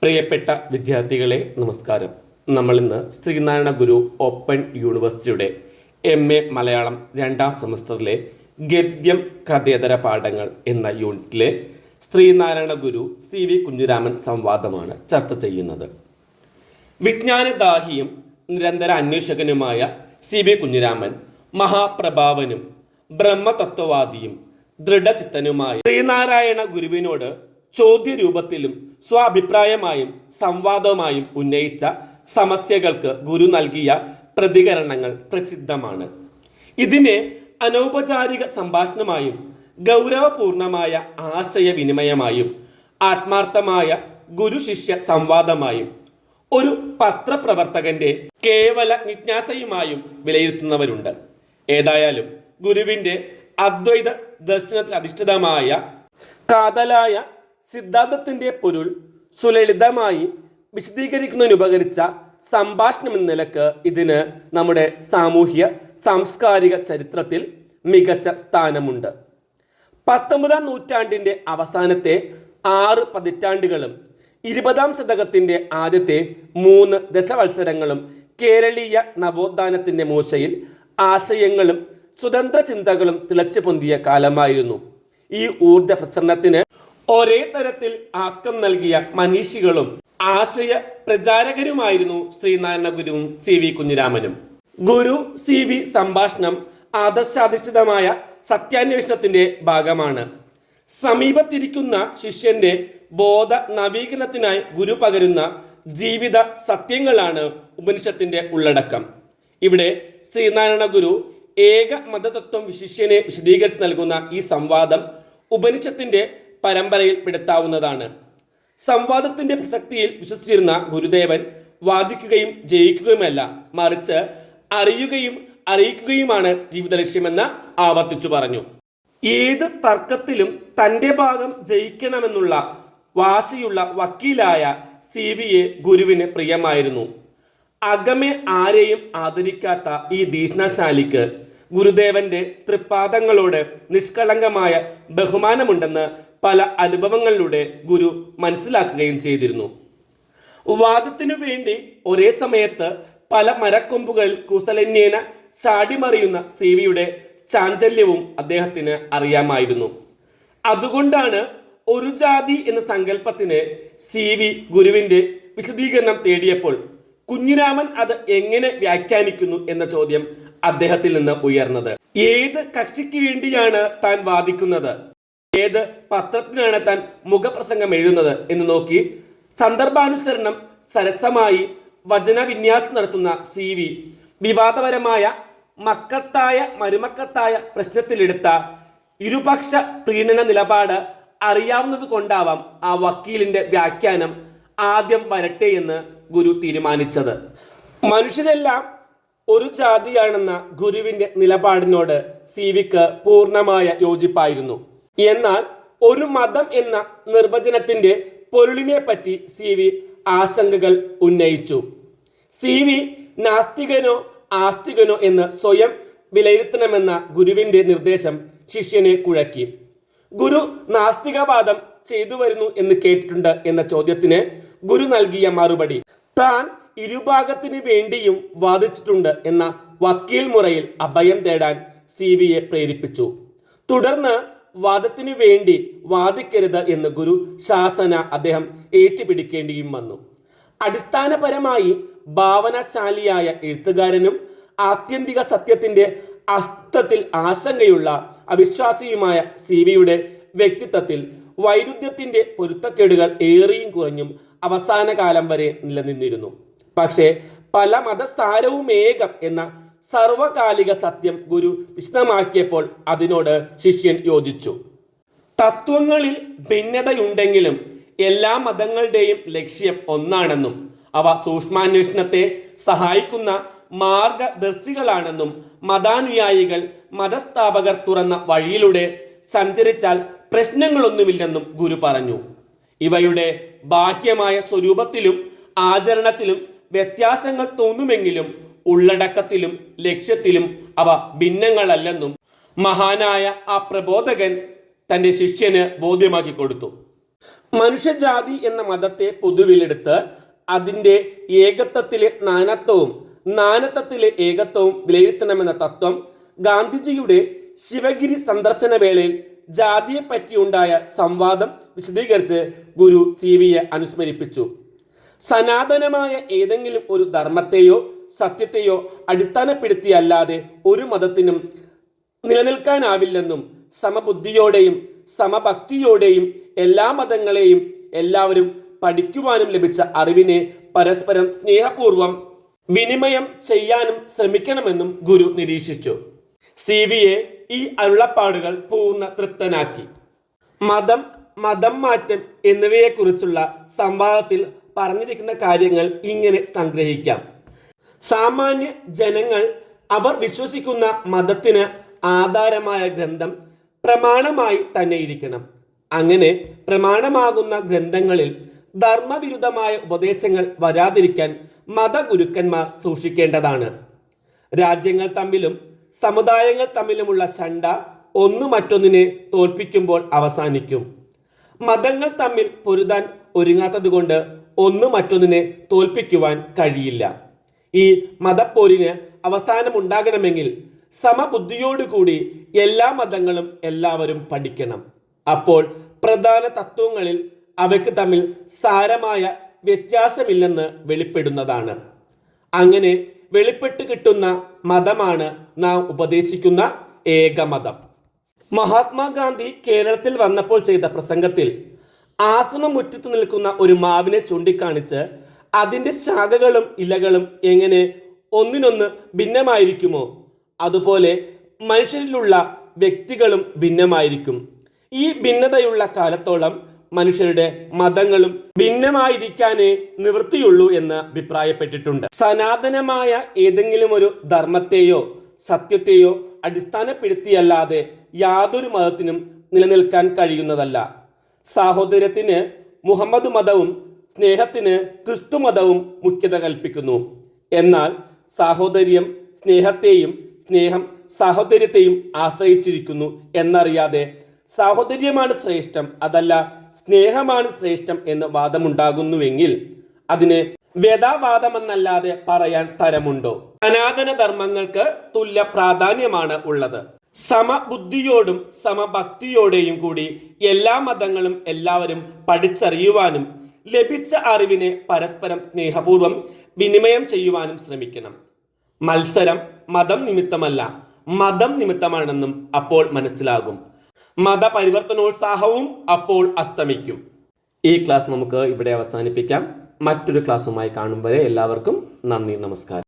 പ്രിയപ്പെട്ട വിദ്യാർത്ഥികളെ നമസ്കാരം. നമ്മളിന്ന് ശ്രീനാരായണ ഗുരു ഓപ്പൺ യൂണിവേഴ്സിറ്റിയുടെ MA മലയാളം 2ാം സെമസ്റ്ററിലെ ഗദ്യം കഥേതര പാഠങ്ങൾ എന്ന യൂണിറ്റിലെ ശ്രീനാരായണ ഗുരു CV കുഞ്ഞിരാമൻ സംവാദമാണ് ചർച്ച ചെയ്യുന്നത്. വിജ്ഞാനദാഹിയും നിരന്തര അന്വേഷകനുമായ CV കുഞ്ഞിരാമൻ മഹാപ്രഭാവനും ബ്രഹ്മതത്വവാദിയും ദൃഢചിത്തനുമായ ശ്രീനാരായണ ഗുരുവിനോട് ചോദ്യരൂപത്തിലും സ്വാഭിപ്രായമായും സംവാദമായും ഉന്നയിച്ച സമസ്യകൾക്ക് ഗുരു നൽകിയ പ്രതികരണങ്ങൾ പ്രസിദ്ധമാണ്. ഇതിനെ അനൗപചാരിക സംഭാഷണമായും ഗൗരവപൂർണമായ ആശയവിനിമയമായും ആത്മാർത്ഥമായ ഗുരു ശിഷ്യ സംവാദമായും ഒരു പത്രപ്രവർത്തകന്റെ കേവല ജിജ്ഞാസയുമായും വിലയിരുത്തുന്നവരുണ്ട്. ഏതായാലും ഗുരുവിൻ്റെ അദ്വൈത ദർശനത്തിൽ അധിഷ്ഠിതമായ കാതലായ സിദ്ധാന്തത്തിൻ്റെ പൊരുൾ സുലളിതമായി വിശദീകരിക്കുന്നതിനുപകരിച്ച സംഭാഷണം എന്ന നിലക്ക് ഇതിന് നമ്മുടെ സാമൂഹ്യ സാംസ്കാരിക ചരിത്രത്തിൽ മികച്ച സ്ഥാനമുണ്ട്. 19ാം നൂറ്റാണ്ടിൻ്റെ അവസാനത്തെ 6 പതിറ്റാണ്ടുകളും 20ാം ശതകത്തിൻ്റെ ആദ്യത്തെ 3 ദശവത്സരങ്ങളും കേരളീയ നവോത്ഥാനത്തിൻ്റെ മൂശയിൽ ആശയങ്ങളും സ്വതന്ത്ര ചിന്തകളും തിളച്ചു പൊന്തിയ കാലമായിരുന്നു. ഈ ഊർജ പ്രസരണത്തിന് ഒരേ തരത്തിൽ ആക്കം നൽകിയ മനീഷികളും ആശയ പ്രചാരകരുമായിരുന്നു ശ്രീനാരായണ ഗുരുവും CV കുഞ്ഞിരാമനും. ഗുരു CV സംഭാഷണം ആദർശാധിഷ്ഠിതമായ സത്യാന്വേഷണത്തിന്റെ ഭാഗമാണ്. സമീപത്തിരിക്കുന്ന ശിഷ്യന്റെ ബോധ നവീകരണത്തിനായി ഗുരു പകരുന്ന ജീവിത സത്യങ്ങളാണ് ഉപനിഷത്തിന്റെ ഉള്ളടക്കം. ഇവിടെ ശ്രീനാരായണ ഗുരു ഏക മതതത്വം ശിഷ്യനെ വിശദീകരിച്ച് നൽകുന്ന ഈ സംവാദം ഉപനിഷത്തിന്റെ പരമ്പരയിൽ പെടുത്താവുന്നതാണ്. സംവാദത്തിന്റെ പ്രസക്തിയിൽ വിശ്വസിച്ചിരുന്ന ഗുരുദേവൻ വാദിക്കുകയും ജയിക്കുകയുമല്ല, മറിച്ച് അറിയുകയും അറിയിക്കുകയുമാണ് ജീവിത ലക്ഷ്യമെന്ന് ആവർത്തിച്ചു പറഞ്ഞു. ഏത് തർക്കത്തിലും തൻ്റെ ഭാഗം ജയിക്കണമെന്നുള്ള വാശിയുള്ള വക്കീലായ CVയെ ഗുരുവിന് പ്രിയമായിരുന്നു. അകമേ ആരെയും ആദരിക്കാത്ത ഈ ദീക്ഷണശാലിക്ക് ഗുരുദേവന്റെ തൃപ്പാദങ്ങളോട് നിഷ്കളങ്കമായ ബഹുമാനമുണ്ടെന്ന് പല അനുഭവങ്ങളിലൂടെ ഗുരു മനസ്സിലാക്കുകയും ചെയ്തിരുന്നു. വാദത്തിനു വേണ്ടി ഒരേ സമയത്ത് പല മരക്കൊമ്പുകളിൽ കുശലന്യേന ചാടിമറിയുന്ന CVയുടെ ചാഞ്ചല്യവും അദ്ദേഹത്തിന് അറിയാമായിരുന്നു. അതുകൊണ്ടാണ് ഒരു ജാതി എന്ന സങ്കല്പത്തിന് CV ഗുരുവിൻ്റെ വിശദീകരണം തേടിയപ്പോൾ കുഞ്ഞിരാമൻ അത് എങ്ങനെ വ്യാഖ്യാനിക്കുന്നു എന്ന ചോദ്യം അദ്ദേഹത്തിൽ നിന്ന് ഉയർന്നത്. ഏത് കക്ഷിക്ക് വേണ്ടിയാണ് താൻ വാദിക്കുന്നത്, ഏത് പത്രത്തിനാണ് താൻ മുഖപ്രസംഗം എഴുതുന്നത് എന്ന് നോക്കി സന്ദർഭാനുസരണം സരസമായി വചനവിന്യാസം നടത്തുന്ന CV വിവാദപരമായ മക്കത്തായ മരുമക്കത്തായ പ്രശ്നത്തിലെടുത്ത ഇരുപക്ഷ പ്രീണന നിലപാട് അറിയാവുന്നത് കൊണ്ടാവാം ആ വക്കീലിന്റെ വ്യാഖ്യാനം ആദ്യം വരട്ടെ എന്ന് ഗുരു തീരുമാനിച്ചത്. മനുഷ്യരെല്ലാം ഒരു ജാതിയാണെന്ന ഗുരുവിന്റെ നിലപാടിനോട് CVക്ക് പൂർണ്ണമായ യോജിപ്പായിരുന്നു. എന്നാൽ ഒരു മതം എന്ന നിർവചനത്തിന്റെ പൊരുളിനെ പറ്റി CV ആശങ്കകൾ ഉന്നയിച്ചു. CV നാസ്തികനോ ആസ്തികനോ എന്ന് സ്വയം വിലയിരുത്തണമെന്ന ഗുരുവിന്റെ നിർദ്ദേശം ശിഷ്യനെ കുഴക്കി. ഗുരു നാസ്തികവാദം ചെയ്തു വരുന്നു എന്ന് കേട്ടിട്ടുണ്ട് എന്ന ചോദ്യത്തിന് ഗുരു നൽകിയ മറുപടി താൻ ഇരുഭാഗത്തിന് വേണ്ടിയും വാദിച്ചിട്ടുണ്ട് എന്ന വക്കീൽ മുറയിൽ അഭയം തേടാൻ CVയെ പ്രേരിപ്പിച്ചു. തുടർന്ന് വാദത്തിനു വേണ്ടി വാദിക്കരുത് എന്ന് ഗുരു ശാസന അദ്ദേഹം ഏറ്റുപിടിക്കേണ്ടിയും വന്നു. അടിസ്ഥാനപരമായി ഭാവനശാലിയായ എഴുത്തുകാരനും ആത്യന്തിക സത്യത്തിന്റെ അസ്തിത്വത്തിൽ ആശങ്കയുള്ള അവിശ്വാസിയുമായ CVയുടെ വ്യക്തിത്വത്തിൽ വൈരുദ്ധ്യത്തിന്റെ പൊരുത്തക്കേടുകൾ ഏറിയും കുറഞ്ഞും അവസാന കാലം വരെ നിലനിന്നിരുന്നു. പക്ഷേ പല മതസാരവും ഏകം എന്ന സർവകാലിക സത്യം ഗുരു വിശദമാക്കിയപ്പോൾ അതിനോട് ശിഷ്യൻ യോജിച്ചു. തത്വങ്ങളിൽ ഭിന്നതയുണ്ടെങ്കിലും എല്ലാ മതങ്ങളുടെയും ലക്ഷ്യം ഒന്നാണെന്നും അവ സൂക്ഷ്മാന്വേഷണത്തെ സഹായിക്കുന്ന മാർഗദർശികളാണെന്നും മതാനുയായികൾ മതസ്ഥാപകർ തുറന്ന വഴിയിലൂടെ സഞ്ചരിച്ചാൽ പ്രശ്നങ്ങളൊന്നുമില്ലെന്നും ഗുരു പറഞ്ഞു. ഇവയുടെ ബാഹ്യമായ സ്വരൂപത്തിലും ആചരണത്തിലും വ്യത്യാസങ്ങൾ തോന്നുമെങ്കിലും ഉള്ളടക്കത്തിലും ലക്ഷ്യത്തിലും അവ ഭിന്നങ്ങളല്ലെന്നും മഹാനായ ആ പ്രബോധകൻ തൻ്റെ ശിഷ്യന് ബോധ്യമാക്കി കൊടുത്തു. മനുഷ്യജാതി എന്ന മതത്തെ പൊതുവിലെടുത്ത് അതിൻ്റെ ഏകത്വത്തിലെ നാനത്വവും നാനത്വത്തിലെ ഏകത്വവും വിലയിരുത്തണമെന്ന തത്വം ഗാന്ധിജിയുടെ ശിവഗിരി സന്ദർശന വേളയിൽ ജാതിയെ പറ്റിയുണ്ടായ സംവാദം വിശദീകരിച്ച് ഗുരു CVയെ അനുസ്മരിപ്പിച്ചു. സനാതനമായ ഏതെങ്കിലും ഒരു ധർമ്മത്തെയോ സത്യത്തെയോ അടിസ്ഥാനപ്പെടുത്തിയല്ലാതെ ഒരു മതത്തിനും നിലനിൽക്കാനാവില്ലെന്നും സമബുദ്ധിയോടെയും സമഭക്തിയോടെയും എല്ലാ മതങ്ങളെയും എല്ലാവരും പഠിക്കുവാനും ലഭിച്ച അറിവിനെ പരസ്പരം സ്നേഹപൂർവം വിനിമയം ചെയ്യാനും ശ്രമിക്കണമെന്നും ഗുരു നിരീക്ഷിച്ചു. CVയെ ഈ അരുളപ്പാടുകൾ പൂർണ്ണ തൃപ്തനാക്കി. മതം മാറ്റം എന്നിവയെക്കുറിച്ചുള്ള സംവാദത്തിൽ പറഞ്ഞിരിക്കുന്ന കാര്യങ്ങൾ ഇങ്ങനെ സംഗ്രഹിക്കാം. സാമാന്യ ജനങ്ങൾ അവർ വിശ്വസിക്കുന്ന മതത്തിന് ആധാരമായ ഗ്രന്ഥം പ്രമാണമായി തന്നെ ഇരിക്കണം. അങ്ങനെ പ്രമാണമാകുന്ന ഗ്രന്ഥങ്ങളിൽ ധർമ്മവിരുദ്ധമായ ഉപദേശങ്ങൾ വരാതിരിക്കാൻ മതഗുരുക്കന്മാർ സൂക്ഷിക്കേണ്ടതാണ്. രാജ്യങ്ങൾ തമ്മിലും സമുദായങ്ങൾ തമ്മിലുമുള്ള ശണ്ട ഒന്നു മറ്റൊന്നിനെ തോൽപ്പിക്കുമ്പോൾ അവസാനിക്കും. മതങ്ങൾ തമ്മിൽ പൊരുതാൻ ഒരുങ്ങാത്തതുകൊണ്ട് ഒന്ന് മറ്റൊന്നിനെ തോൽപ്പിക്കുവാൻ കഴിയില്ല. ഈ മതപ്പോരിന് അവസാനമുണ്ടാകണമെങ്കിൽ സമബുദ്ധിയോടുകൂടി എല്ലാ മതങ്ങളും എല്ലാവരും പഠിക്കണം. അപ്പോൾ പ്രധാന തത്വങ്ങളിൽ അവയ്ക്ക് തമ്മിൽ സാരമായ വ്യത്യാസമില്ലെന്ന് വെളിപ്പെടുന്നതാണ്. അങ്ങനെ വെളിപ്പെട്ട് കിട്ടുന്ന മതമാണ് നാം ഉപദേശിക്കുന്ന ഏകമതം. മഹാത്മാഗാന്ധി കേരളത്തിൽ വന്നപ്പോൾ ചെയ്ത പ്രസംഗത്തിൽ ആശ്രമമുറ്റത്ത് നിൽക്കുന്ന ഒരു മാവിനെ ചൂണ്ടിക്കാണിച്ച് അതിൻ്റെ ശാഖകളും ഇലകളും എങ്ങനെ ഒന്നിനൊന്ന് ഭിന്നമായിരിക്കുമോ അതുപോലെ മനുഷ്യരിലുള്ള വ്യക്തികളും ഭിന്നമായിരിക്കും. ഈ ഭിന്നതയുള്ള കാലത്തോളം മനുഷ്യരുടെ മതങ്ങളും ഭിന്നമായിരിക്കാനേ നിവൃത്തിയുള്ളൂ എന്ന് അഭിപ്രായപ്പെട്ടിട്ടുണ്ട്. സനാതനമായ ഏതെങ്കിലും ഒരു ധർമ്മത്തെയോ സത്യത്തെയോ അടിസ്ഥാനപ്പെടുത്തിയല്ലാതെ യാതൊരു മതത്തിനും നിലനിൽക്കാൻ കഴിയുന്നതല്ല. സാഹോദര്യത്തിന് മുഹമ്മദ് മതവും സ്നേഹത്തിന് ക്രിസ്തു മതവും മുഖ്യത കൽപ്പിക്കുന്നു. എന്നാൽ സാഹോദര്യം സ്നേഹത്തെയും സ്നേഹം സാഹോദര്യത്തെയും ആശ്രയിച്ചിരിക്കുന്നു എന്നറിയാതെ സാഹോദര്യമാണ് ശ്രേഷ്ഠം അതല്ല സ്നേഹമാണ് ശ്രേഷ്ഠം എന്ന് വാദമുണ്ടാകുന്നുവെങ്കിൽ അതിന് വേദാവാദമെന്നല്ലാതെ പറയാൻ തരമുണ്ടോ? സനാതന ധർമ്മങ്ങൾക്ക് തുല്യ പ്രാധാന്യമാണ് ഉള്ളത്. സമബുദ്ധിയോടും സമഭക്തിയോടെയും കൂടി എല്ലാ മതങ്ങളും എല്ലാവരും പഠിച്ചറിയുവാനും ലഭിച്ച അറിവിനെ പരസ്പരം സ്നേഹപൂർവ്വം വിനിമയം ചെയ്യുവാനും ശ്രമിക്കണം. മത്സരം മതം നിമിത്തമല്ല മതം നിമിത്തമാണെന്നും അപ്പോൾ മനസ്സിലാകും. മതപരിവർത്തനോത്സാഹവും അപ്പോൾ അസ്തമിക്കും. ഈ ക്ലാസ് നമുക്ക് ഇവിടെ അവസാനിപ്പിക്കാം. മറ്റൊരു ക്ലാസ്സുമായി കാണും വരെ എല്ലാവർക്കും നന്ദി, നമസ്കാരം.